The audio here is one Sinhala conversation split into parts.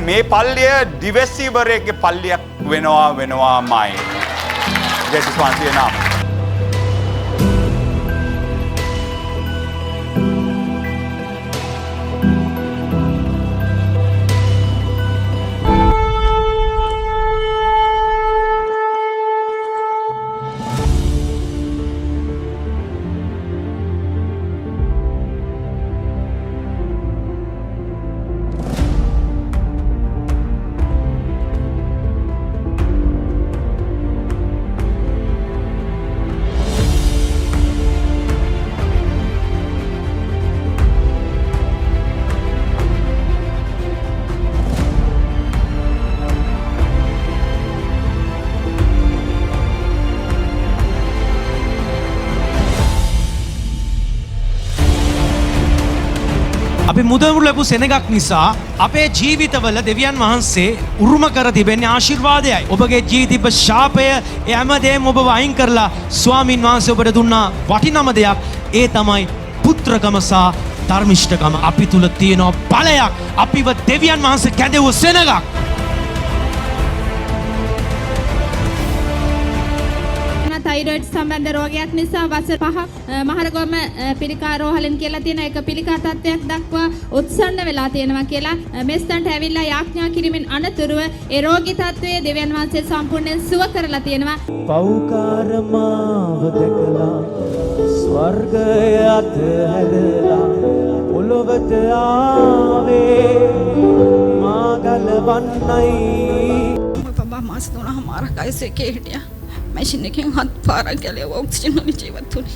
මේ පල්ලිය දිවැසිවරයෙක්ගේ පල්ලියක් වෙනවාමයි. ජේසුස් වහන්සේගේ නාමයෙන්. අපි මුදවරු ලැබු සෙනගක් නිසා අපේ ජීවිතවල දෙවියන් වහන්සේ උරුම කර තිබෙන්නේ ආශිර්වාදයයි. ඔබගේ ජීවිතේ ශාපය හැමදේම ඔබව අයින් කරලා ස්වාමින් වහන්සේ ඔබට දුන්නා වටිනම දෙයක්. ඒ තමයි පුත්‍රකම සහ ධර්මිෂ්ඨකම. අපි තුල තියෙන බලයක්. අපිව දෙවියන් වහන්සේ කැඳෙව්ව සෙනගක්. තයිරොයිඩ් සම්බන්ධ රෝගයක් නිසා වසර 5ක් මහරගම පිළිකා රෝහලෙන් කියලා තියෙන එක පිළිකා තත්ත්වයක් දක්වා උත්සන්න වෙලා තියෙනවා කියලා මෙස්තන්ට ඇවිල්ලා යාඥා කිරීමෙන් අනතුරුව ඒ රෝගී තත්ත්වයේ දෙවියන් වහන්සේ සම්පූර්ණයෙන් සුව කරලා තියෙනවා. පෞකාරමාව දැකලා ස්වර්ගයට හැදලා පොළොවට ආවේ මා ගලවන්නයි. बाबा मास दोनों हमारा कैसे के हिटिया मशीन के हाथ पारा के लिए ऑक्सीजन वाली जीवत थोड़ी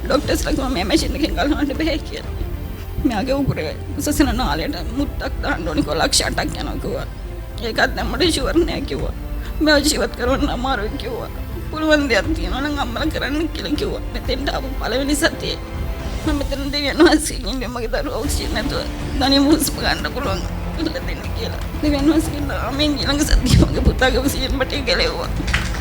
डॉक्टर्स लगवा मैं मशीन के गलना बह किया मैं आगे ऊपर ससना नाले मुत्तक दांडोनी को लक्ष्य अटक क्या ना हुआ एक आदमी मुझे शुगर नहीं क्यों मैं जीवत करना मारो क्यों पुलवंदी आती है ना गमला करने के लिए क्यों मैं तेरे डाबू पाले में नहीं सकती मैं तेरे देवी अनुवासी नहीं मगर तारू ऑक्सीजन तो दानी मुझ पकाना पुलवंग දෙවියන් වහන්සේගේ නාමයෙන් ඊළඟ සතියේ පුතාගේ ඔක්සිජන් බටේ ගැලෙව්වා.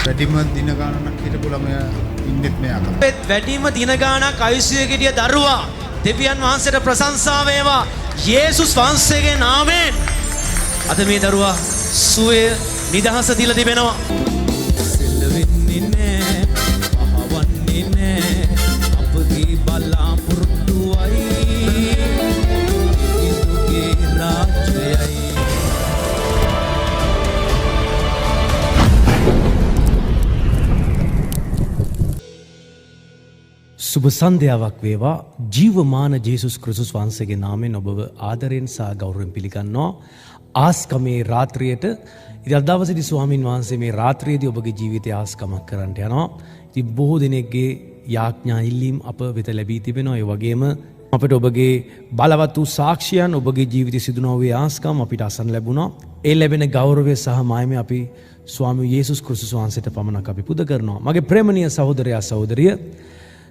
වැඩිම දින ගානක් හිටපු ළමයා ඉන්නෙත් මෙයාක. වැඩිම දින ගානක් ආයුෂයේ හිටිය දරුවා දෙවියන් වහන්සේට ප්‍රශංසා වේවා. යේසුස් වහන්සේගේ නාමයෙන් අද මේ දරුවා සුවය නිදහස දීලා තිබෙනවා. සෙල්වෙන්නේ නෑ, අහවන්නේ නෑ, අපගේ බලාපොරොත්තුවයි සුබ සන්ධ්‍යාවක් වේවා. ජීවමාන ජේසුස් ක්‍රිස්තුස් වහන්සේගේ නාමයෙන් ඔබව ආදරයෙන් සහ ගෞරවයෙන් පිළිගන්නවා. ආස්කමේ රාත්‍රියට ඉතින් අද දවසේදී ස්වාමින් වහන්සේ මේ රාත්‍රියේදී ඔබගේ ජීවිතය ආස්කමක් කරන්නට යනවා. ඉතින් බොහෝ දෙනෙක්ගේ යාඥා ඉල්ලීම් අප වෙත ලැබී තිබෙනවා. ඒ වගේම අපිට ඔබගේ බලවත් වූ සාක්ෂියන් ඔබගේ ජීවිතය සිදුනා වූ ආස්කම් අපිට අසන්න ලැබුණා. ඒ ලැබෙන ගෞරවය සහ මායමය අපි ස්වාමී යේසුස් ක්‍රිස්තුස් වහන්සේට පමණක් අපි පුද කරනවා. මගේ ප්‍රේමණීය සහෝදරයා සහෝදරිය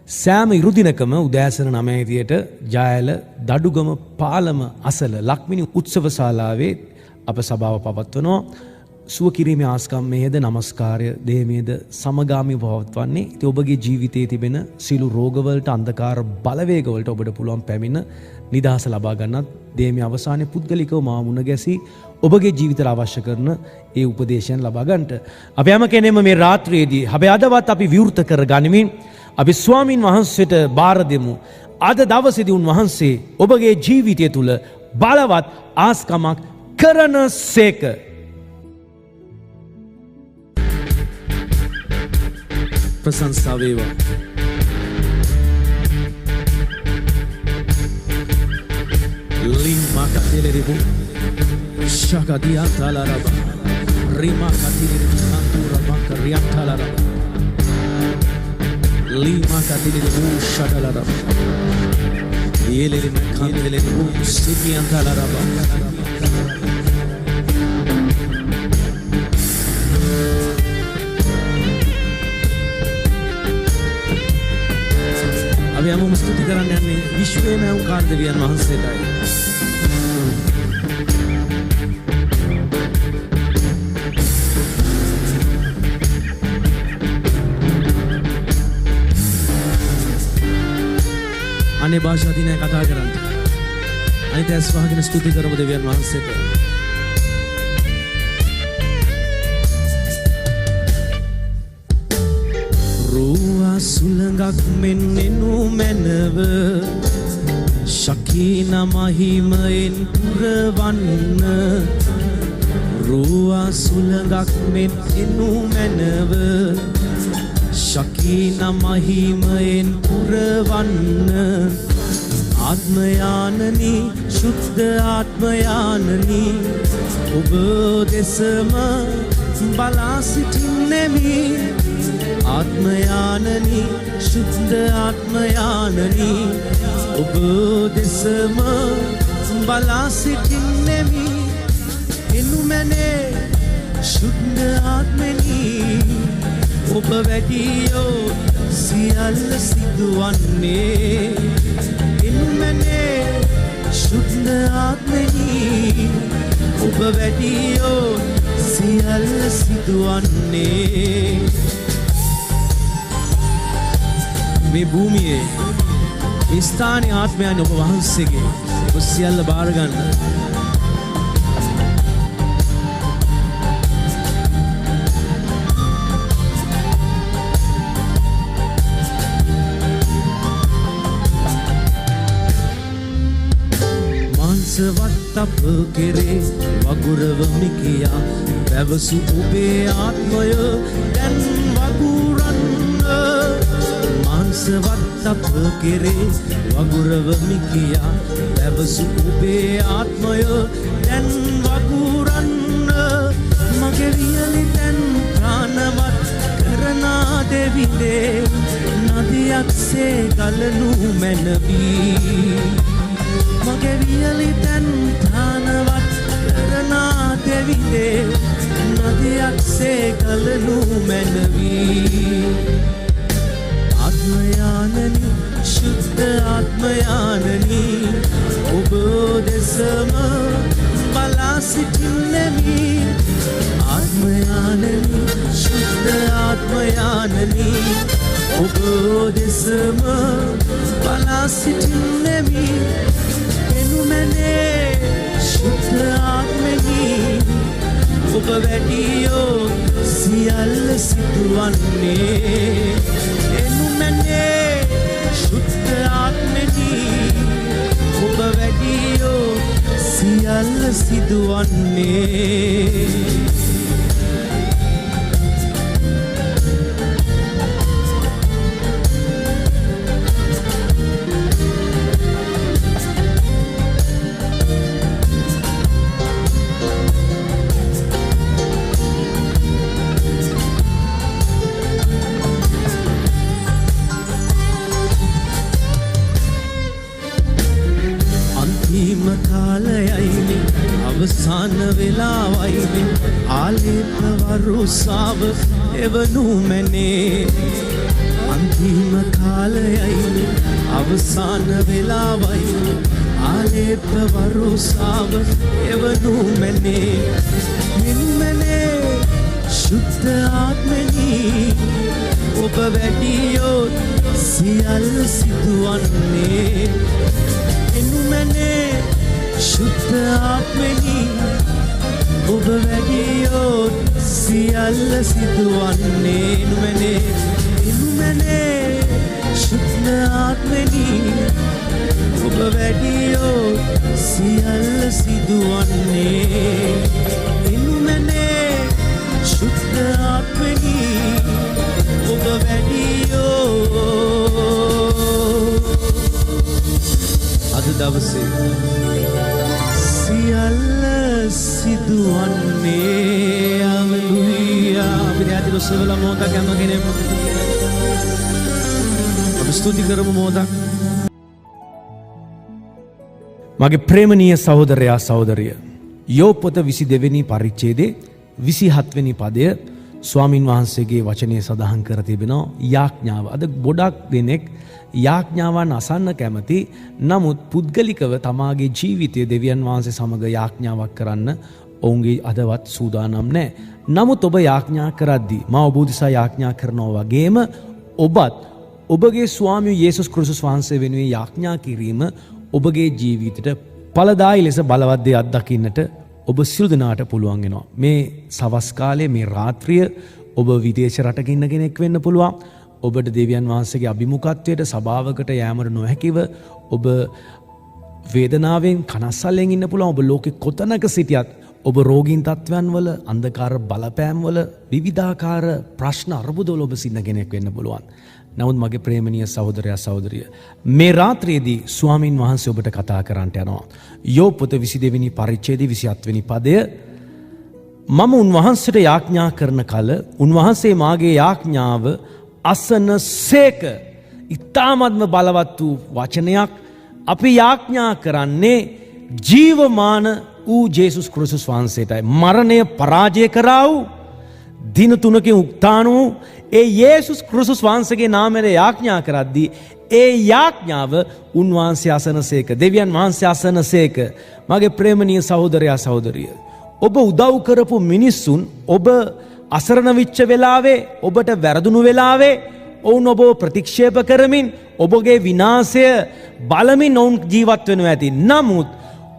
සෑම ඉරුදිනකම උදෑසන 9:00ට ජයල දඩුගම පාලම අසල ලක්මිනි උත්සව ශාලාවේ අප සභාව පවත්වනවා. සුව කිරීමේ ආස්කම්මේද නමස්කාරය දේමේද සමගාමීව පවත්වන්නේ. ඉතින් ඔබගේ ජීවිතයේ තිබෙන සිළු රෝගවලට අන්ධකාර බලවේගවලට ඔබට පුළුවන් පැමිණ නිදහස ලබා ගන්නත් දේමේ අවසානයේ පුද්ගලිකව මා මුණ ගැසී ඔබගේ ජීවිතයට අවශ්‍ය කරන ඒ උපදේශයන් ලබා ගන්නට අපි හැම කෙනෙම මේ රාත්‍රියේදී හැබැයි අදවත් අපි විවෘත කර ගනිමින් අපි ස්වාමින් වහන්සේට බාර දෙමු. අද දවසේදී උන්වහන්සේ ඔබගේ ජීවිතය තුළ බලවත් ආස්කමක් කරන සේක. ප්‍රශංසා වේවා. ලිම්මා කතෙලෙරිබු ශකදියා තලරබ රිමා කතෙලෙරිබු සන්තුර මකරියා තලරබ Lima katili bu shadalarab yelele kandele bu sikiyan talarab අපි හැමෝම ස්තුති කරන්න යන්නේ විශ්වයේම උකාර දෙවියන් වහන්සේටයි. අනේ භාෂා දිනය කතා කරන්න. අනිත් ඇස් වහගෙන ස්තුති කරමු දෙවියන් වහන්සේට. රෝවා සුළඟක් මෙන් එනු මැනව ශකීන මහිමයෙන් පුරවන්න රෝවා සුළඟක් මෙන් එනු මැනව ශකීන මහිමයෙන් පුරවන්න ආත්මයානනි ශුද්ධ ආත්මයානනි ඔබ දෙසම බලා සිටින්නෙමි ආත්මයානනි ශුද්ධ ආත්මයානනි ඔබ දෙසම බලා සිටින්නෙමි එනුමැනේ ශුද්ධ ආත්මනි ඔබ වැඩියෝ සියල්ල සිදුවන්නේ එනුමැනේ ශුද්ධ ආත්මනි ඔබ වැඩියෝ සියල්ල සිදුවන්නේ මේ භූමියේ මේ ස්ථානයේ ආත්මයන් ඔබ වහන්සේගේ ඔබ සියල්ල බාර ගන්න මාංශවත් අප කෙරේ වගුරවමි කියා පැවසු ඔබේ ආත්මය දැන් වගුරන්න මාංශවත් අප කෙරේ වගුරවමි කියා පැවසු ඔබේ ආත්මය දැන් වගුරන්න මගේ වියලි දැන් ප්‍රාණවත් කරනා දෙවිදේ නදියක්සේ ගලනු මැනවී මගේ වියලි දැන් ප්‍රාණවත් කරනා දෙවිදේ නදියක්සේ ගලනු මැනවී ආත්මයානනි ශුද්ධ ආත්මයානනි ඔබ දෙසම බලා සිටින්නෙමි ආත්මයානනි ශුද්ධ ආත්මයානනි ඔබ දෙසම බලා සිටින්නෙමි එනුමැනේ ශුද්ධ ආත්මනි ඔබ වැඩියෝ සියල්ල සිදුවන්නේ එනුමැනේ ශුද්ධ ආත්මනි ඔබ වැඩියෝ සියල්ල සිදුවන්නේ කාලයයිනේ අවසාන වෙලාවයිනේ ආලේප වරුසාව එවනු මැනේ අන්තිම කාලයයිනේ අවසාන වෙලාවයිනේ ආලේප වරුසාව එවනු මැනේ මෙන්නනේ ශුද්ධ ආත්මනි ඔබ වැඩියෝ සියල්ල සිදුවන්නේ එනුමැනේ ශුද්ධ ආත්මනි ඔබ වැඩියෝ සියල්ල සිදුවන්නේ එනුමැනේ ශුද්ධ ආත්මනි ඔබ වැඩියෝ සියල්ල සිදුවන්නේ එනුමැනේ ශුද්ධ ආත්මනි ඔබ වැඩියෝ අද දවසේ සියල්ල සිදුවන්නේ හලෙලූයා අපි දැන් ඔස්සවලා මොහොතක් යනවා කෙනෙක් අපි ස්තුති කරමු මොහොතක් මගේ ප්‍රේමනීය සහෝදරයා සහෝදරිය යෝබ් පොත 22 වෙනි පරිච්ඡේදයේ 27 වෙනි පදය ස්වාමින් වහන්සේගේ වචනයේ සඳහන් කර තිබෙනවා යාඥාව. අද ගොඩක් දෙනෙක් යාඥාවන් අසන්න කැමති. නමුත් පුද්ගලිකව තමාගේ ජීවිතය දෙවියන් වහන්සේ සමග යාඥාවක් කරන්න ඔවුන්ගේ අදවත් සූදානම් නැහැ. නමුත් ඔබ යාඥා කරද්දී මා ඔබ උදෙසා යාඥා කරනවා වගේම ඔබත් ඔබගේ ස්වාමී යේසුස් ක්‍රිස්තුස් වහන්සේ වෙනුවෙන් යාඥා කිරීම ඔබගේ ජීවිතයට ඵලදායී ලෙස බලවත් දේ අත්දකින්නට ඔබ සියලු දෙනාට පුළුවන් වෙනවා. මේ සවස් කාලයේ මේ රාත්‍රිය ඔබ විදේශ රටක ඉන්න කෙනෙක් වෙන්න පුළුවන්. ඔබට දෙවියන් වහන්සේගේ අභිමුඛත්වයට සභාවකට යෑමට නොහැකිව ඔබ වේදනාවෙන් කනස්සල්ලෙන් ඉන්න පුළුවන්. ඔබ ලෝකෙ කොතනක සිටියත් ඔබ රෝගීන් තත්ත්වයන් වල අන්ධකාර බලපෑම් වල විවිධාකාර ප්‍රශ්න අර්බුදවල ඔබ සිටින කෙනෙක් වෙන්න පුළුවන්. නමුත් මගේ ප්‍රේමණීය සහෝදරයා සහෝදරිය මේ රාත්‍රියේදී ස්වාමින් වහන්සේ ඔබට කතා කරන්නට යනවා. යෝබ් පොත 22 වෙනි පරිච්ඡේදයේ 27 වෙනි පදය මම උන්වහන්සේට යාඥා කරන කල උන්වහන්සේ මාගේ යාඥාව අසනසේක. ඊ타මත්ම බලවත් වූ වචනයක්. අපි යාඥා කරන්නේ ජීවමාන වූ ජේසුස් ක්‍රිස්තුස් වහන්සේටයි. මරණය පරාජය කරා වූ දින 3කින් උත්ථාන වූ ඒ යේසුස් ක්‍රිස්තුස් වහන්සේගේ නාමයෙන් යාඥා කරද්දී ඒ යාඥාව උන්වහන්සේ අසනසේක. දෙවියන් වහන්සේ අසනසේක. මගේ ප්‍රේමණීය සහෝදරයා සහෝදරිය ඔබ උදව් කරපු මිනිස්සුන් ඔබ අසරණ වෙච්ච වෙලාවේ ඔබට වැරදුණු වෙලාවේ ඔවුන් ඔබ ප්‍රතික්ෂේප කරමින් ඔබගේ විනාශය බලමින් ඔවුන් ජීවත් වෙනවා ඇති. නමුත්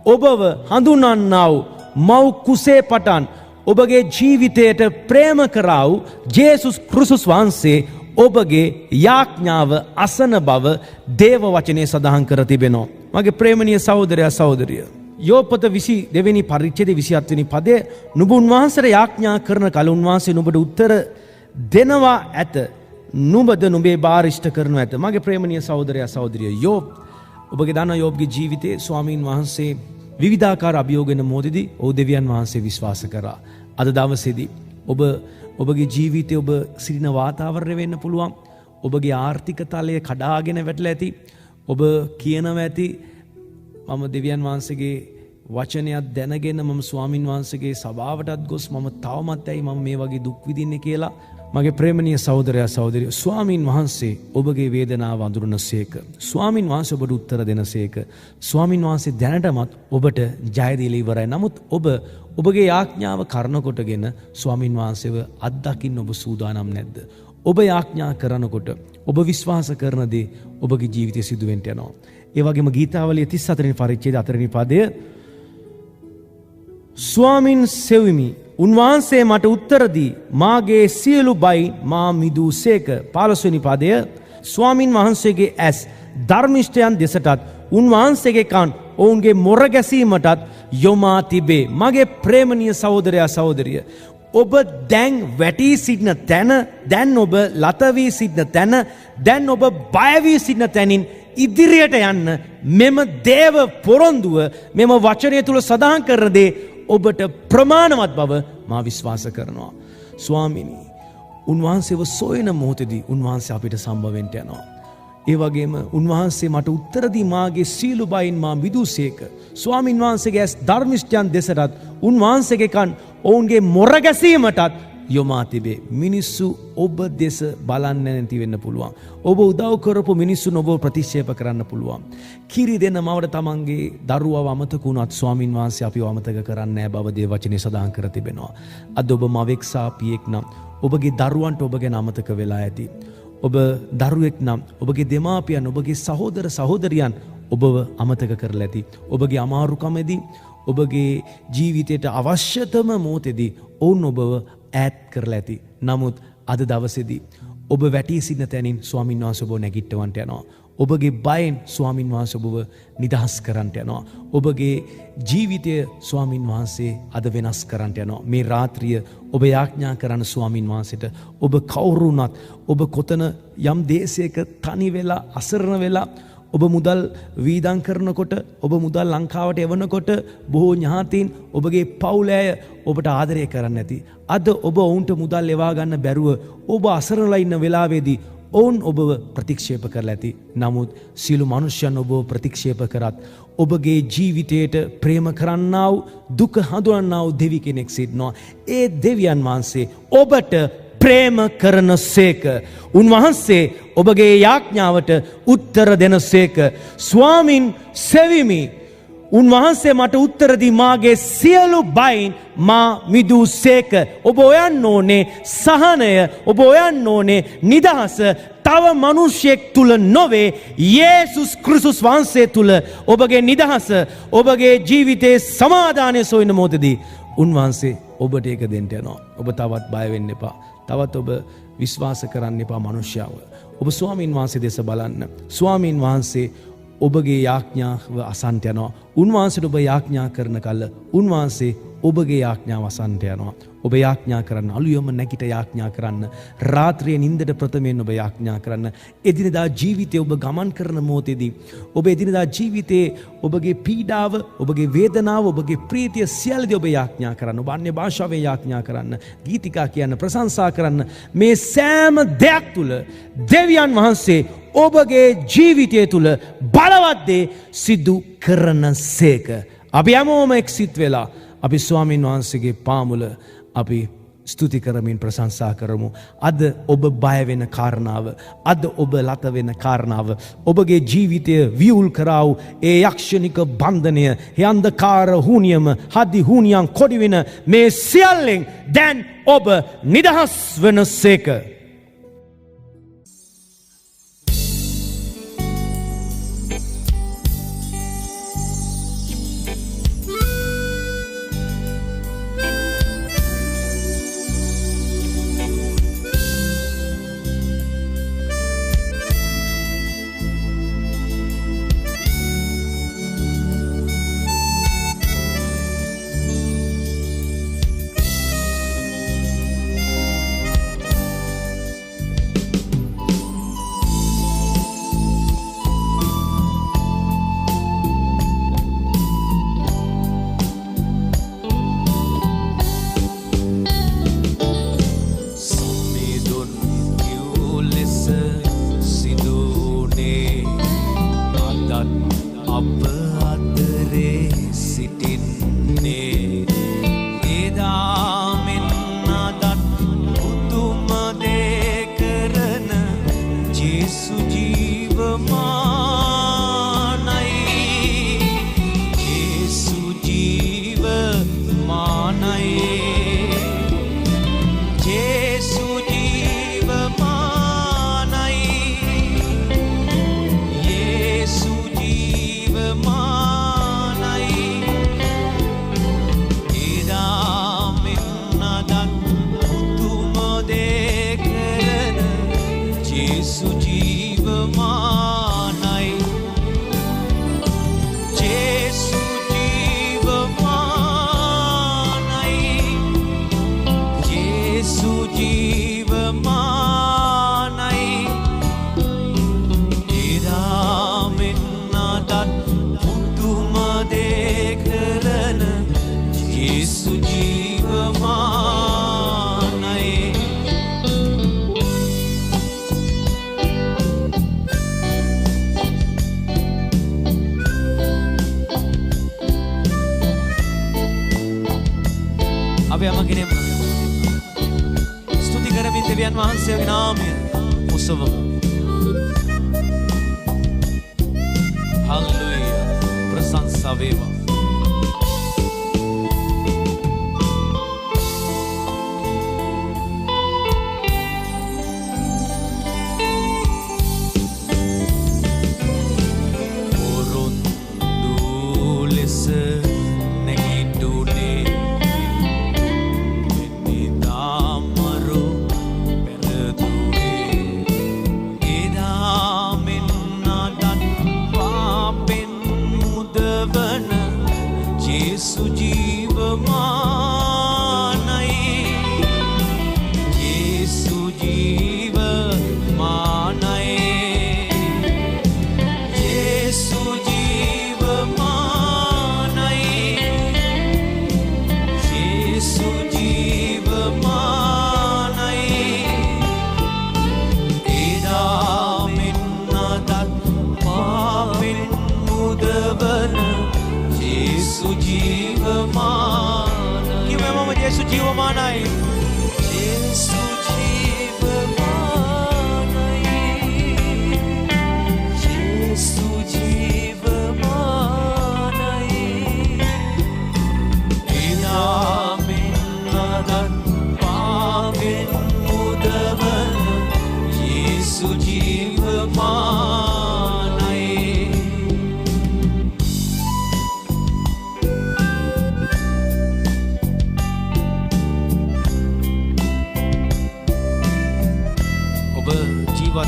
ඔබව හඳුනන්නා වූ මව් කුසේ පටන් ඔබගේ ජීවිතයට ප්‍රේම කරා වූ ජේසුස් ක්‍රිස්තුස් වහන්සේ ඔබගේ යාඥාව අසන බව දේව වචනේ සඳහන් කර තිබෙනවා. මගේ ප්‍රේමණීය සහෝදරයා සහෝදරිය යෝබ් පොත 22 වෙනි පරිච්ඡේදයේ 27 වෙනි පදයේ නුඹ උන්වහන්සේට යාඥා කරන කල උන්වහන්සේ නුඹට උත්තර දෙනවා ඇත. නුඹද නුඹේ බාර ඉෂ්ට කරනු ඇත. මගේ ප්‍රේමණීය සහෝදරයා සහෝදරිය යෝබ් ඔබගේ දන්න යෝබ්ගේ ජීවිතයේ ස්වාමීන් වහන්සේ විවිධාකාර අභියෝගන මොහොතේදී ඔහු දෙවියන් වහන්සේ විශ්වාස කරා. අද දවසේදී ඔබගේ ජීවිතයේ ඔබ සිටින වාතාවරණය වෙන්න පුළුවන්. ඔබගේ ආර්ථික තලය කඩාගෙන වැටලා ඇති. ඔබ කියනවා ඇති මම දෙවියන් වහන්සේගේ වචනයක් දැනගෙන මම ස්වාමින් වහන්සේගේ සභාවටත් ගොස් මම තවමත් ඇයි මම මේ වගේ දුක් විඳින්නේ කියලා. මගේ ප්‍රේමණීය සහෝදරයා සහෝදරිය ස්වාමින් වහන්සේ ඔබගේ වේදනාව අඳුරනසේක. ස්වාමින් වහන්සේ ඔබට උත්තර දෙනසේක. ස්වාමින් වහන්සේ දැනටමත් ඔබට ජය දීලා ඉවරයි. නමුත් ඔබගේ යාඥාව කරන කොටගෙන ස්වාමින් වහන්සේව අත්දකින්න ඔබ සූදානම් නැද්ද? ඔබ යාඥා කරනකොට ඔබ විශ්වාස කරන දේ ඔබගේ ජීවිතයේ සිදු වෙන්න යනවා. ඒ වගේම ගීතාවලිය 34 වෙනි පරිච්ඡේදයේ 4 වෙනි පදය ස්වාමින් සෙවිමි උන්වහන්සේ මට උත්තර දී මාගේ සියලු බයි මා මිදූසේක. 15 වෙනි පදය ස්වාමින් වහන්සේගේ ඇස් ධර්මිෂ්ඨයන් දෙසටත් උන්වහන්සේගේ කන් ඔවුන්ගේ මොර ගැසීමටත් යොමා තිබේ. මගේ ප්‍රේමණීය සහෝදරයා සහෝදරිය ඔබ දැන් වැටී සිටින තැන දැන් ඔබ ලත වී සිටින තැන දැන් ඔබ බය වී සිටින තැනින් ඉදිරියට යන්න මෙම දේව පොරොන්දුව මෙම වචනය තුල සඳහන් කරන දේ ඔබට ප්‍රමාණවත් බව මා විශ්වාස කරනවා. ස්වාමිනී උන්වහන්සේව සොයන මොහොතේදී උන්වහන්සේ අපිට සම්බවෙන්න යනවා. ඒ වගේම උන්වහන්සේ මට උත්තර දී මාගේ සීලු බයින් මා මිදූසේක. ස්වාමින් වහන්සේගේ ඇස් ධර්මිෂ්ඨයන් දෙසටත් උන්වහන්සේගේ කන් ඔවුන්ගේ මොර ගැසීමටත් යොමා තිබේ. මිනිස්සු ඔබ දෙස බලන්න නැති වෙන්න පුළුවන්. ඔබ උදව් කරපු මිනිස්සුන් ඔබ ප්‍රතික්ෂේප කරන්න පුළුවන්. කිරි දෙන මවට තමන්ගේ දරුවව අමතක වුණත් ස්වාමින් වහන්සේ අපිව අමතක කරන්නේ නැහැ බව දේව වචනේ සඳහන් කර තිබෙනවා. අද ඔබ මවෙක් සහ පියෙක් නම් ඔබගේ දරුවන්ට ඔබ ගැන අමතක වෙලා ඇති. ඔබ දරුවෙක් නම් ඔබගේ දෙමාපියන් ඔබගේ සහෝදර සහෝදරියන් ඔබව අමතක කරලා ඇති. ඔබගේ අමාරුකමේදී ඔබගේ ජීවිතයට අවශ්‍යතම මොහොතේදී ඔවුන් ඔබව ඈත් කරලා ඇති. නමුත් අද දවසේදී ඔබ වැටී සිටින තැනින් ස්වාමින් වහන්සේ ඔබ නැගිටවන්නට යනවා. ඔබගේ බයෙන් ස්වාමින් වහන්සේ ඔබව නිදහස් කරන්නට යනවා. ඔබගේ ජීවිතය ස්වාමින් වහන්සේ අද වෙනස් කරන්නට යනවා. මේ රාත්‍රිය ඔබ යාඥා කරන ස්වාමින් වහන්සේට ඔබ කවුරු වුණත් ඔබ කොතන යම් දේශයක තනි වෙලා අසරණ වෙලා ඔබ මුදල් වීදම් කරනකොට ඔබ මුදල් ලංකාවට එවනකොට බොහෝ ඥාතීන් ඔබගේ පවුල අය ඔබට ආදරය කරන්නේ නැති. අද ඔබ ඔවුන්ට මුදල් ලෙවා ගන්න බැරුව ඔබ අසරණලා ඉන්න වෙලාවේදී ඔවුන් ඔබව ප්‍රතික්ෂේප කරලා ඇති. නමුත් සියලු මනුෂ්‍යයන් ඔබව ප්‍රතික්ෂේප කරත් ඔබගේ ජීවිතයට ප්‍රේම කරන්නා වූ දුක හඳුනන්නා වූ දෙවි කෙනෙක් සිටිනවා. ඒ දෙවියන් වහන්සේ ඔබට ප්‍රේම කරනසේක. උන්වහන්සේ ඔබගේ යාඥාවට උත්තර දෙනසේක. ස්වාමින් සෙවිමි උන්වහන්සේ මට උත්තර දී මාගේ සියලු බයින් මා මිදූසේක. ඔබ හොයන්න ඕනේ සහනය, ඔබ හොයන්න ඕනේ නිදහස තව මිනිසෙක් තුල නොවේ, යේසුස් ක්‍රිස්තුස් වහන්සේ තුල ඔබගේ නිදහස, ඔබගේ ජීවිතයේ සමාදානය සොයන මොහොතදී උන්වහන්සේ ඔබට ඒක දෙන්න යනවා. ඔබ තවත් බය වෙන්න එපා. තවත් ඔබ විශ්වාස කරන්න එපා මනුෂ්‍යාව. ඔබ ස්වාමීන් වහන්සේ දෙස බලන්න. ස්වාමීන් වහන්සේ ඔබගේ යාඥාව අසන්ට යනවා. උන්වහන්සේට ඔබ යාඥා කරන කල උන්වහන්සේ ඔබගේ යාඥාව අසන්ට යනවා. ඔබ යාඥා කරන්න, අලුයම නැගිට යාඥා කරන්න, රාත්‍රියේ නිින්දට ප්‍රථමයෙන් ඔබ යාඥා කරන්න. එදිනදා ජීවිතේ ඔබ ගමන් කරන මොහොතේදී ඔබ එදිනදා ජීවිතේ ඔබගේ පීඩාව, ඔබගේ වේදනාව, ඔබගේ ප්‍රීතිය සියල්ලදී ඔබ යාඥා කරන්න. ඔබ අන්‍ය භාෂාවෙන් යාඥා කරන්න, ගීතිකා කියන්න, ප්‍රශංසා කරන්න. මේ සෑම දෙයක් තුල දෙවියන් වහන්සේ ඔබගේ ජීවිතය තුල බලවත් දේ සිදු කරනසේක. අපි හැමෝම එක්සිත් වෙලා අපි ස්වාමීන් වහන්සේගේ පාමුල අපි ස්තුති කරමින් ප්‍රශංසා කරමු. අද ඔබ බය වෙන කාරණාව, අද ඔබ ලත වෙන කාරණාව, ඔබගේ ජීවිතය වියුල් කරාවු ඒ යක්ෂණික බන්ධනය, ඒ අන්ධකාර හුනියම, හදි හුනියන් කොඩි වෙන මේ සියල්ලෙන් දැන් ඔබ නිදහස් වෙනසේක. අපි යමගෙනම ස්තුති කරමින් දෙවියන් වහන්සේගේ නාමය උසවමු. හල්ලුයා ප්‍රශංසා වේවා. When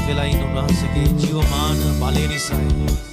වෙලා ඉන්න උන්වහන්සේගේ ජීවමාන බලය නිසායි.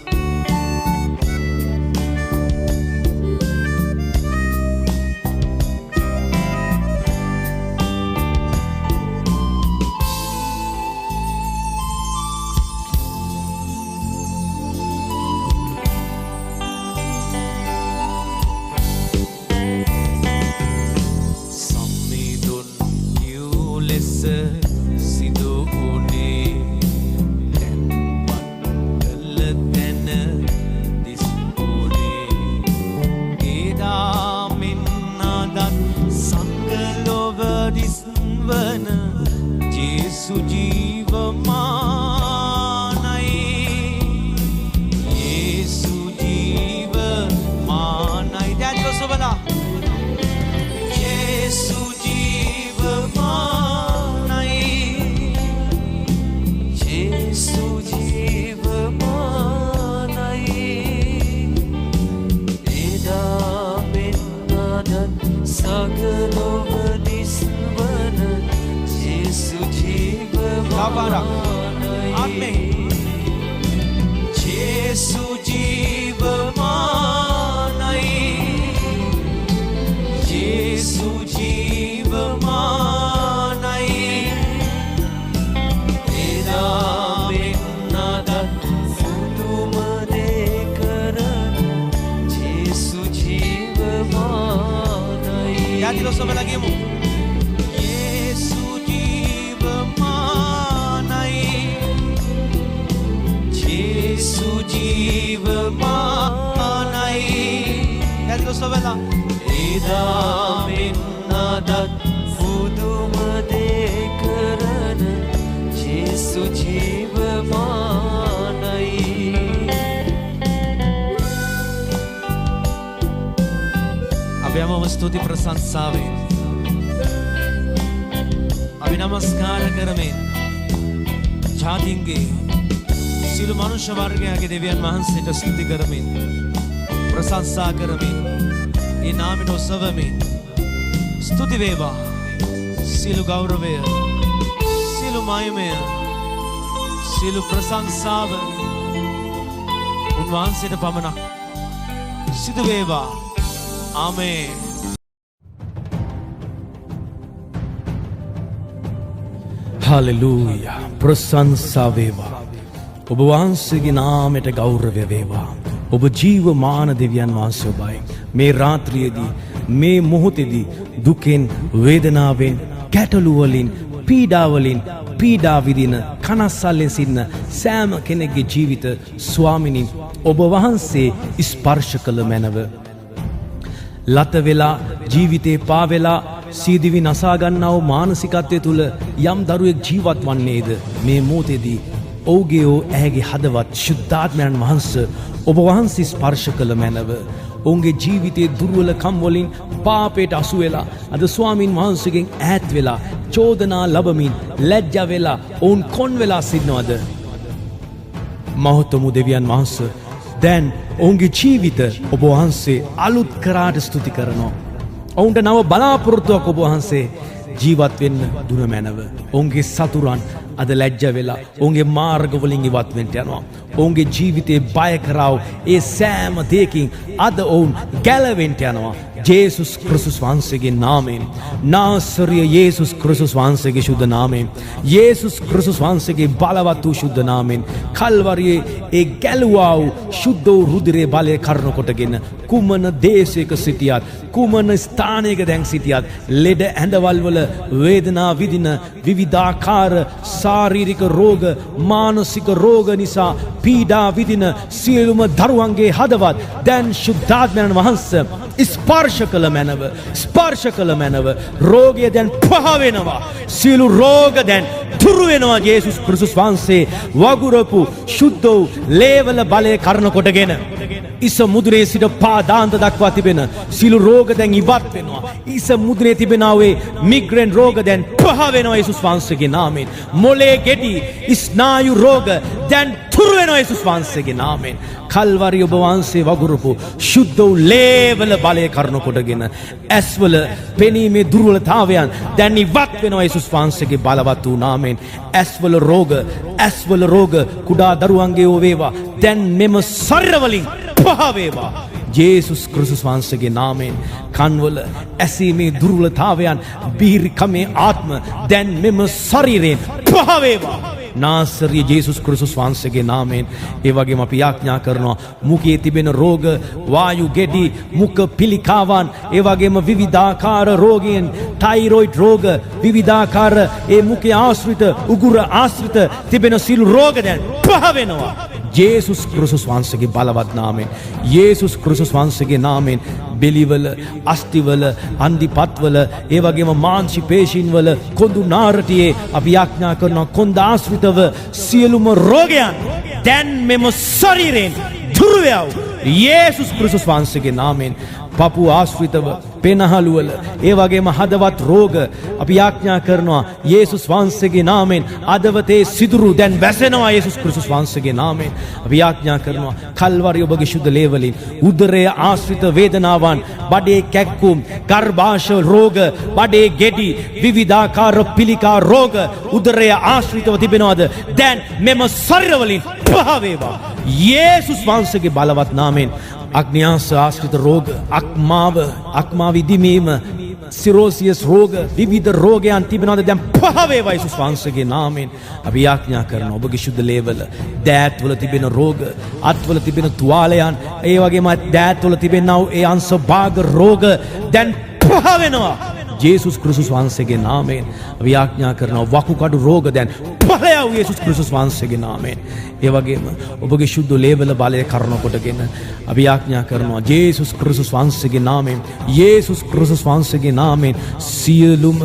स्तुति प्रशंसावे अभी नमस्कार करमें जातिंगे सिलु मनुष्य वर्गයාගේ දෙවියන් වහන්සේට ස්තුති කරමින් ප්‍රශංසා කරමින් ඒ නාමයට ඔසවමින් ස්තුති වේවා සිලු ගෞරවය සිලු මහිමය සිලු ප්‍රශංසාව උන්වහන්සේට පමණක් සිදු වේවා ආමේන්. හාලෙලූයා ප්‍රශංසා වේවා ඔබ වහන්සේගේ නාමයට ගෞරවය වේවා ඔබ ජීවමාන දෙවියන් වහන්සේ ඔබයි මේ රාත්‍රියේදී මේ මොහොතේදී දුකෙන් වේදනාවෙන් ගැටලු වලින් පීඩා වලින් පීඩා විඳින කනස්සල්ලෙන් සිටින සෑම කෙනෙකුගේ ජීවිත ස්වාමිනී ඔබ වහන්සේ ස්පර්ශ කළ මැනව ලත වෙලා ජීවිතේ පා වෙලා සීදිවි නසා ගන්නා වූ මානසිකත්වය තුල යම් දරුවෙක් ජීවත් වන්නේද මේ මොහොතේදී ඔහුගේ ඇගේ හදවත් ශුද්ධාත්මයන් වහන්සේ ඔබ වහන්සේ ස්පර්ශ කළ මැනව ඔවුන්ගේ ජීවිතයේ දුර්වලකම් වලින් පාපයට අසු වෙලා අද ස්වාමින් වහන්සේගෙන් ඈත් වෙලා චෝදනා ලැබමින් ලැජ්ජා වෙලා ඔවුන් කොන් වෙලා සිටනවද මහතුමු දෙවියන් වහන්සේ දැන් ඔවුන්ගේ ජීවිත ඔබ වහන්සේ අලුත් කරාට ස්තුති කරනවා ඔවුන්ට නව බලාපොරොත්තුවක් ඔබ වහන්සේ ජීවත් වෙන්න දුන මැනව ඔවුන්ගේ සතුරන් අද ලැජ්ජ වෙලා ඔවුන්ගේ මාර්ග වලින් ඉවත් වෙන්න යනවා ඔවුන්ගේ ජීවිතේ බය කරාව ඒ සෑම දෙයකින් අද ඔවුන් ගැලවෙන්න යනවා ජේසුස් ක්‍රිස්තුස් වහන්සේගේ නාමයෙන් නාසරිය යේසුස් ක්‍රිස්තුස් වහන්සේගේ ශුද්ධ නාමයෙන් යේසුස් ක්‍රිස්තුස් වහන්සේගේ බලවත් වූ ශුද්ධ නාමයෙන් කල්වරියේ ඒ ගැලුවා වූ ශුද්ධ වූ රුධිරේ බලය කරන කොටගෙන කුමන දේශයක සිටියත් කුමන ස්ථානයක දැන් සිටියත් ලෙඩ ඇඳවල් වල වේදනා විඳින විවිධාකාර ශාරීරික රෝග මානසික රෝග නිසා පීඩා විඳින සියලුම දරුවන්ගේ හදවත් දැන් ශුද්ධාත්මයන් වහන්සේ ස්පර්ශ කළ මැනව රෝගය දැන් පහ වෙනවා සියලු රෝග දැන් දුරු වෙනවා යේසුස් ක්‍රිස්තුස් වහන්සේ වගුරපු ශුද්ධ වූ ලේවල බලය කරන කොටගෙන ඉස මුදුනේ සිට පාදාන්ත දක්වා තිබෙන සියලු රෝග දැන් ඉවත් වෙනවා. ඉස මුදුනේ තිබෙනා වේ මිග්‍රේන් රෝග දැන් පහ වෙනවා යේසුස් වහන්සේගේ නාමයෙන්. මොලේ ගෙඩි ස්නායු රෝග දැන් තුරු වෙනවා යේසුස් වහන්සේගේ නාමයෙන්. කල්වරි ඔබ වහන්සේ වගුරුපු ශුද්ධ වූ ලේවල බලය කරන කොටගෙන ඇස්වල පෙනීමේ දුර්වලතාවයන් දැන් ඉවත් වෙනවා යේසුස් වහන්සේගේ බලවත් වූ නාමයෙන්. ඇස්වල රෝග කුඩා දරුවන්ගේ වේවා දැන් මෙම ශරීර වලින් පහ වේවා යේසුස් ක්‍රිස්තුස් වහන්සේගේ නාමයෙන්. කන්වල ඇසීමේ දුර්වලතාවයන් බීරිකමේ ආත්ම දැන් මෙම ශරීරයෙන් පහ වේවා නාසරිය යේසුස් ක්‍රිස්තුස් වහන්සේගේ නාමයෙන්. ඒ වගේම අපි යාඥා කරනවා මුඛයේ තිබෙන රෝග වායු ගෙඩි මුඛ පිළිකාවන් ඒ වගේම විවිධාකාර රෝගීන් ටයිරොයිඩ් රෝග විවිධාකාර ඒ මුඛයේ ආශ්‍රිත උගුර ආශ්‍රිත තිබෙන සියලු රෝග දැන් පහ වෙනවා යේසුස් ක්‍රිස්තුස් වහන්සේගේ බලවත් නාමයෙන්. යේසුස් ක්‍රිස්තුස් වහන්සේගේ නාමයෙන් බෙලිවල අස්තිවල අන්දිපත්වල ඒ වගේම මාංශ පේශීන්වල කොඳු නාරටියේ අපි යාඥා කරනවා කොන්ද ආශ්‍රිතව සියලුම රෝගයන් දැන් මෙම ශරීරයෙන් දුරු වේව යේසුස් ක්‍රිස්තුස් වහන්සේගේ නාමයෙන්. පපු ආශ්‍රිතව පෙනහළුවල ඒ වගේම හදවත් රෝග අපි යාඥා කරනවා යේසුස් වහන්සේගේ නාමයෙන්. අදවතේ සිදුරු දැන් වැසෙනවා යේසුස් ක්‍රිස්තුස් වහන්සේගේ නාමයෙන්. අපි යාඥා කරනවා කල්වරි ඔබගේ ශුද්ධ ලේවලින් උදරයේ ආශ්‍රිත වේදනාවන් බඩේ කැක්කුම් ගර්භාෂය රෝග බඩේ ගෙඩි විවිධාකාර පිළිකා රෝග උදරයේ ආශ්‍රිතව තිබෙනවද දැන් මෙම ශරීර වලින් පහ වේවා යේසුස් වහන්සේගේ බලවත් නාමයෙන්. අග්න්‍යාස ආශ්‍රිත රෝග අක්මා විදිමීම සිරෝසියස් රෝග විවිධ රෝගයන් තිබෙනවද දැන් පහ වේවා යේසුස් වහන්සේගේ නාමයෙන්. අපි යාඥා කරනවා ඔබගේ ශුද්ධ ලේවල දෑත්වල තිබෙන රෝග අත්වල තිබෙන තුවාලයන් ඒ වගේම දෑත්වල තිබෙනා වූ ඒ අංශ භාග රෝග දැන් පහ වෙනවා යේසුස් ක්‍රිස්තුස් වහන්සේගේ නාමයෙන්. අපි යාඥා කරනවා වකුගඩු රෝග දැන් පහය වූ යේසුස් ක්‍රිස්තුස් වහන්සේගේ නාමයෙන්. ඒ වගේම ඔබගේ ශුද්ධ ලේවල බලය කරන කොටගෙන අපි යාඥා කරනවා යේසුස් ක්‍රිස්තුස් වහන්සේගේ නාමයෙන්. යේසුස් ක්‍රිස්තුස් වහන්සේගේ නාමයෙන් සියලුම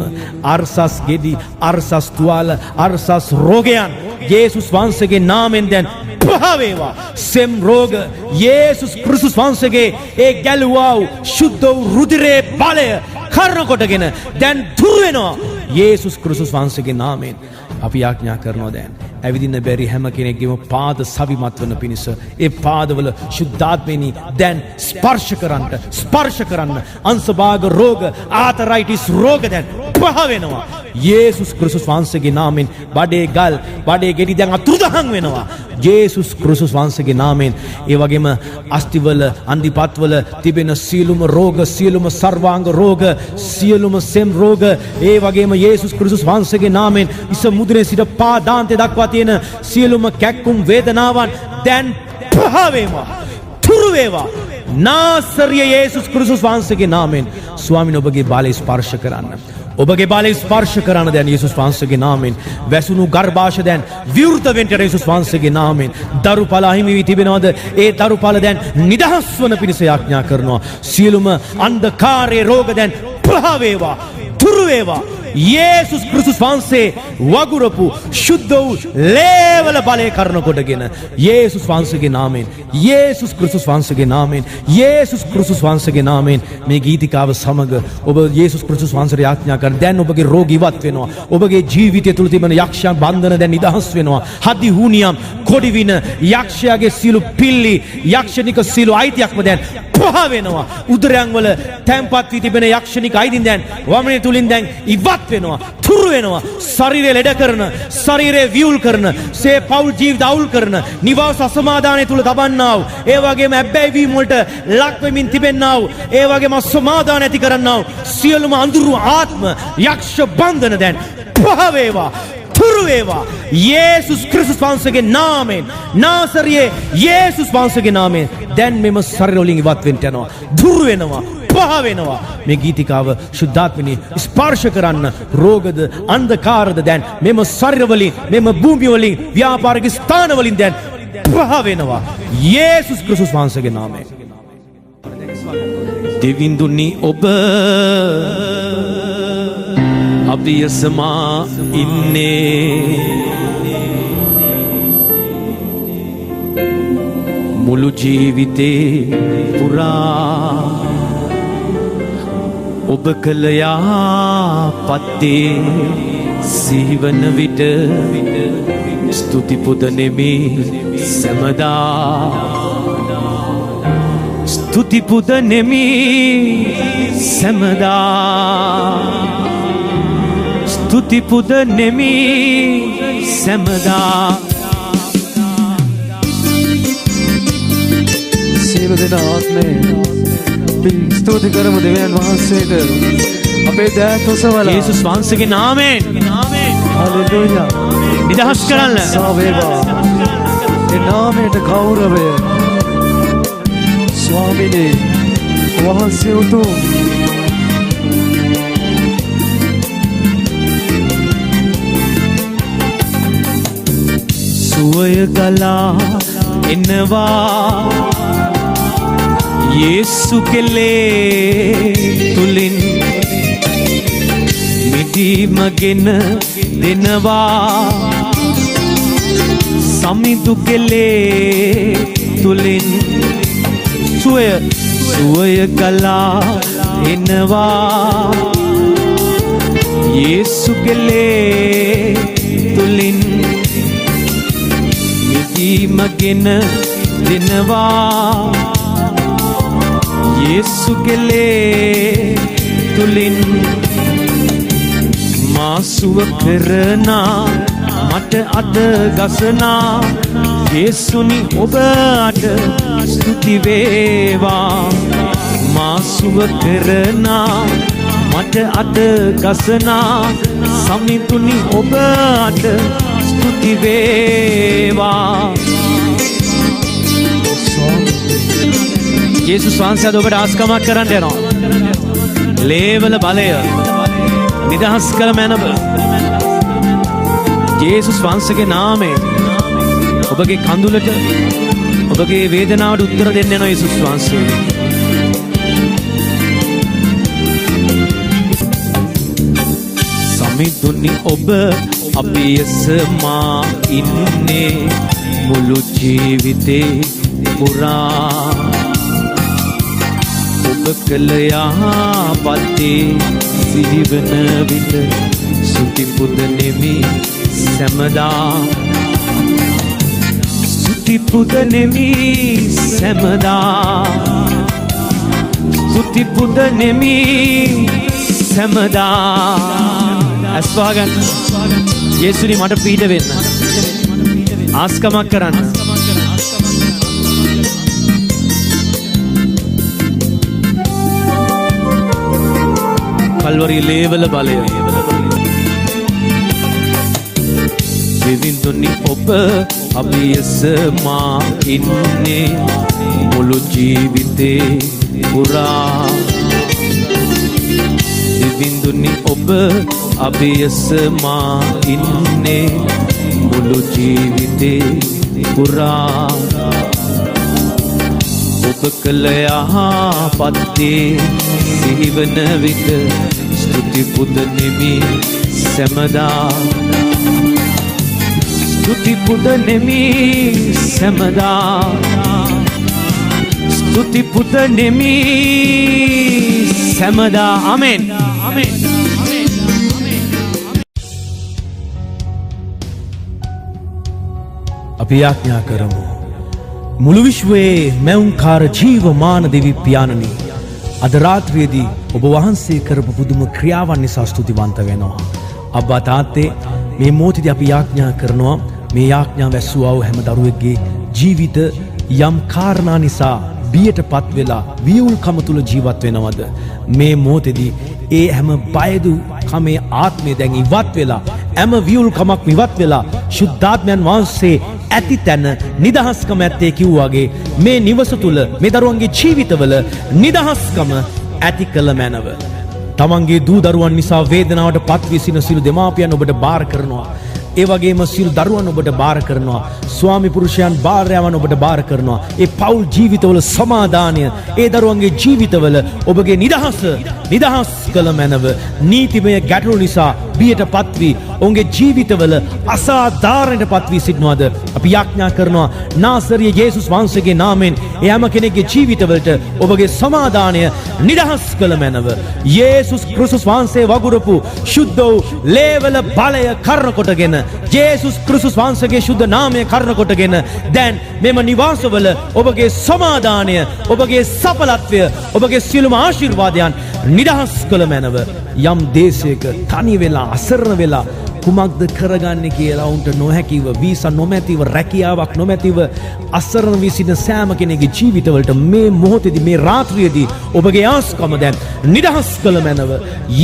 අර්සස් ගෙඩි අර්සස් තුවාල අර්සස් රෝගයන් යේසුස් වහන්සේගේ නාමයෙන් දැන් පහ වේවා. සෙම් රෝග යේසුස් ක්‍රිස්තුස් වහන්සේගේ ඒ ගැලුවා වූ ශුද්ධ වූ රුධිරේ බලය කරන කොටගෙන දැන් දුර වෙනවා යේසුස් ක්‍රිස්තුස් වහන්සේගේ නාමයෙන්. අපි යාඥා කරනවා දැන් ඇවිදින්න බැරි හැම කෙනෙක්ගේම පාද සවිමත් වන පිණිස ඒ පාදවල ශුද්ධාත්මෙනි දැන් ස්පර්ශ කරන්න අංශභාග රෝග ආතරයිටිස් රෝග දැන් පහ වෙනවා යේසුස් ක්‍රිස්තුස් වහන්සේගේ නාමයෙන්. බඩේ ගල් බඩේ ගෙඩි දැන් අතුරුදහන් වෙනවා යේසුස් ක්‍රිස්තුස් වහන්සේගේ නාමයෙන්. ඒ වගේම අස්තිවල අන්දිපත්වල තිබෙන සියලුම රෝග සියලුම සර්වාංග රෝග සියලුම සෙම් රෝග ඒ වගේම යේසුස් ක්‍රිස්තුස් වහන්සේගේ නාමයෙන් ඉස මුදුනේ සිට පාදාන්තය දක්වා තියෙන සියලුම කැක්කුම් වේදනාවන් දැන් පහ වේවා තුරු වේවා නාසරිය යේසුස් ක්‍රිස්තුස් වහන්සේගේ නාමයෙන්. ස්වාමීන් ඔබගේ බාලය ස්පර්ශ කරන්න ඔබගේ බාලය ස්පර්ශ කරන්න දැන් යේසුස් වහන්සේගේ නාමයෙන්. වැසුණු ගර්භාෂ දැන් විවෘත වෙන්න යේසුස් වහන්සේගේ නාමයෙන්. දරුඵල අහිමි වී තිබෙනවද ඒ දරුඵල දැන් නිදහස් වන පිණිස යාඥා කරනවා. සියලුම අන්ධකාරයේ රෝග දැන් පහ වේවා තුරු වේවා යේසුස් ක්‍රිස්තුස් වහන්සේ වගුරපු ශුද්ධ වූ ලේවල බලය කරන කොටගෙන යේසුස් වහන්සේගේ නාමයෙන් යේසුස් ක්‍රිස්තුස් වහන්සේගේ නාමයෙන් යේසුස් ක්‍රිස්තුස් වහන්සේගේ නාමයෙන් මේ ගීතිකාව සමග ඔබ යේසුස් ක්‍රිස්තුස් වහන්සේට යාඥා කරන දැන් ඔබගේ රෝග ඉවත් වෙනවා. ඔබගේ ජීවිතය තුළ තිබෙන යක්ෂයන් බන්ධන දැන් නිදහස් වෙනවා. හදි හුනියම් කොඩිවින යක්ෂයාගේ සියලු පිල්ලි යක්ෂණික සියලු අයිතියක්ම දැන් පහ වෙනවා. උදරයන් වල තැන්පත් වී තිබෙන යක්ෂණික අයිතින් දැන් වමනේ තුලින් දැන් ඉවත් වෙනවා තුරු වෙනවා. ශරීරය ලෙඩ කරන ශරීරය වියුල් කරන සේ පෞල් ජීවිත අවුල් කරන නිවාස අසමාදානය තුල තබන්නා වූ ඒ වගේම ඇබ්බැහි වීම වලට ලක් වෙමින් තිබෙන්නා වූ ඒ වගේම අසමාදාන ඇති කරන්නා වූ සියලුම අඳුරු ආත්ම යක්ෂ බන්ධන දැන් පහ වේවා තුරු වේවා යේසුස් ක්‍රිස්තුස් වහන්සේගේ නාමයෙන්. නාසරියේ යේසුස් වහන්සේගේ නාමයෙන් දැන් මෙම ශරීර වලින් ඉවත් වෙන්න යනවා දුරු වෙනවා පහ වෙනවා. මේ ගීතිකාව ශුද්ධාත්මනි ස්පර්ශ කරන්න රෝගද අන්ධකාරද දැන් මෙම ශරීර වලින් මෙම භූමිය වලින් ව්‍යාපාරික ස්ථාන වලින් දැන් පහ වෙනවා යේසුස් ක්‍රිස්තුස් වහන්සේගේ නාමයෙන්. දෙවිඳුනි ඔබ අභියසමා ඉන්නේ මුළු ජීවිතේ පුරා ඔබ කළ යාපත්තේ සිහිවන විට ස්තුති පුදනෙමි සැමදා ස්තුති පුදනෙමි සැමදා ස්තුති පුදනෙමි සැමදා සියලු දෙනා ආත්මේ අපි ස්තුති කරමු දෙවියන් වහන්සේට අපේ දෑත් ඔසවලා යේසුස් වහන්සේගේ නාමයෙන් හලෙලූයා නිදහස් කරන්න සා වේවා ඒ නාමයට ගෞරවය ස්වාමිනේ වහන්සේ උතුම් සුවය ගලා එනවා යේසු කෙලේ තුලින් මිදීමගෙන දෙනවා සමිදු කෙලේ තුලින් සුවය ගලා එනවා යේසු කෙලේ තුලින් මිදීමගෙන දෙනවා යේසු කෙලේ තුලින් මාසුව කරනා මට අත ගසනා යේසුනි ඔබට ස්තුති වේවා මාසුව කරනා මට අත ගසනා සමිතුනි ඔබට ස්තුති වේවා යේසුස් වහන්සේ ඔබට ආස්කමක් කරන්න යනවා ලේවල බලය නිදහස් කළ මැනව යේසුස් වහන්සේගේ නාමයෙන් ඔබගේ කඳුලට ඔබගේ වේදනාවට උත්තර දෙන්න යනවා යේසුස් වහන්සේ සමිඳුනි ඔබ අභියසමා ඉන්නේ මුළු ජීවිතේ පුරා ඔබ කළ යාපත්තේ සිහිවන විට ස්තුති පුදනෙමි සැමදා ස්තුති පුදනෙමි සැමදා ස්තුති පුදනෙමි සැමදා අස්වාගන්න යේසුනි මට පීඩ වෙන්න ආස්කමක් කරන්න කල්වරි ලේවල බලය විවිඳුනි ඔබ අභියසමා ඉන්නේ මුළු ජීවිතේ පුරා විවිඳුනි ඔබ අභියසමා ඉන්නේ මුළු ජීවිතේ පුරා ඔබ කළ යහපත්තේ සිහිවන විට ස්තුති පුදනෙමි සැමදා ස්තුති පුදනෙමි සැමදා ස්තුති පුදනෙමි සැමදා ආමෙන් ආමෙන් අපි යාඥා කරමු මුළු විශ්වයේ මැවුම්කාර ජීවමාන දෙවි පියාණනි අද රාත්‍රියේදී ඔබ වහන්සේ කරපු පුදුම ක්‍රියාවන් නිසා ස්තුතිවන්ත වෙනවා අබ්බා තාත්තේ මේ මොහොතේදී අපි යාඥා කරනවා මේ යාඥා වැස්සුවා වූ හැම දරුවෙක්ගේ ජීවිත යම් කාරණා නිසා බියටපත් වෙලා වියුල්කම තුල ජීවත් වෙනවද මේ මොහොතේදී ඒ හැම බයදු කමේ ආත්මය දැන් ඉවත් වෙලා හැම වියුල්කමක් ඉවත් වෙලා ශුද්ධාත්මයන් වහන්සේ ඇති තැන නිදහස්කම ඇත්තේ කිව්වාගේ මේ නිවස තුල මේ දරුවන්ගේ ජීවිතවල නිදහස්කම ඇති කළ මැනව තමන්ගේ දූ දරුවන් නිසා වේදනාවට පත් වී සිටින සිළු දෙමාපියන් ඔබට බාර කරනවා ඒ වගේම සියලු දරුවන් ඔබට බාර කරනවා. ස්වාමි පුරුෂයන් භාර්යාවන් ඔබට බාර කරනවා. ඒ පෞල් ජීවිතවල සමාදානය, ඒ දරුවන්ගේ ජීවිතවල ඔබගේ නිදහස් කළ මැනව. නීතිමය ගැටලු නිසා බියටපත් වී ඔවුන්ගේ ජීවිතවල අසාධාරණයට පත් වී සිටිනවාද? අපි යාඥා කරනවා නාසරිය යේසුස් වහන්සේගේ නාමයෙන් ඒ හැම කෙනෙක්ගේ ජීවිතවලට ඔබගේ සමාදානය නිදහස් කළ මැනව. යේසුස් ක්‍රිස්තුස් වහන්සේ වගුරපු ශුද්ධ වූ ලේවල බලය කරන කොටගෙන, යේසුස් ක්‍රිස්තුස් වහන්සේගේ ශුද්ධ නාමය කරන කොටගෙන දැන් මෙම නිවාසවල ඔබගේ සමාදානය, ඔබගේ සඵලත්වය, ඔබගේ සියලුම ආශිර්වාදයන් නිදහස් කළ මැනව. යම් දේශයක තනි වෙලා අසරණ වෙලා කුමක්ද කරගන්නේ කියලා උන්ට නොහැකිව, වීසා නොමැතිව, රැකියාවක් නොමැතිව අසරණ වී සිටින සෑම කෙනෙකුගේ ජීවිතවලට මේ මොහොතේදී, මේ රාත්‍රියේදී ඔබගේ ආස්කම දැන් නිදහස් කළ මැනව.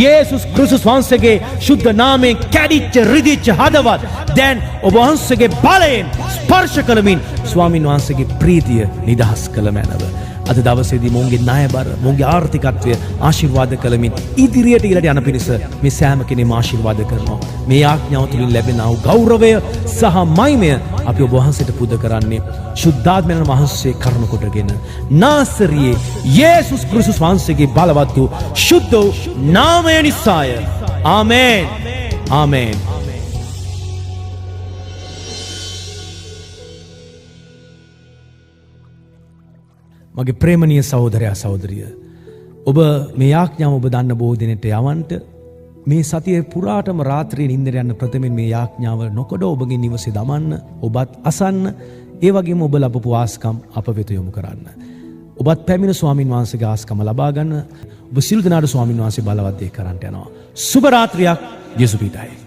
යේසුස් ක්‍රිස්තුස් වහන්සේගේ ශුද්ධ නාමයෙන් කැඩිච්ච රිදිච්ච හදවත් දැන් ඔබ වහන්සේගේ බලයෙන් ස්පර්ශ කරමින් ස්වාමින් වහන්සේගේ ප්‍රීතිය නිදහස් කළ මැනව. අද දවසේදී මොවුන්ගේ ණයබර, මොවුන්ගේ ආර්ථිකත්වය ආශිර්වාද කරමින් ඉදිරියට ඉලට යන පිණිස මේ සෑම කෙනෙක්ම ආශිර්වාද කරනවා. මේ ආඥාව තුලින් ලැබෙන ආ ගෞරවය සහ මහිමය අපි ඔබ වහන්සේට පුද කරන්නේ ශුද්ධාත්මයන් වහන්සේ කරුණ කොටගෙන නාසරියේ යේසුස් ක්‍රිස්තුස් වහන්සේගේ බලවත් වූ ශුද්ධ වූ නාමය නිසාය. ආමේන්. ආමේන්. මගේ ප්‍රේමණීය සහෝදරයා සහෝදරිය, ඔබ මේ යාඥාව ඔබ දන්න බොහෝ දිනට යවන්ට මේ සතියේ පුරාටම රාත්‍රියේ නිින්දට යන ප්‍රථමයෙන් මේ යාඥාව නොකඩ ඔබගේ නිවසේ දමන්න, ඔබත් අසන්න, ඒ වගේම ඔබ ලබපු ආස්කම් අප වෙත යොමු කරන්න. ඔබත් පැමිණ ස්වාමින් වහන්සේගේ ආස්කම ලබා ගන්න. ඔබ සියලු දෙනාට ස්වාමින් වහන්සේ බලවත් දේ කරන්නට යනවා. සුබ රාත්‍රියක්. යේසු පිටයි.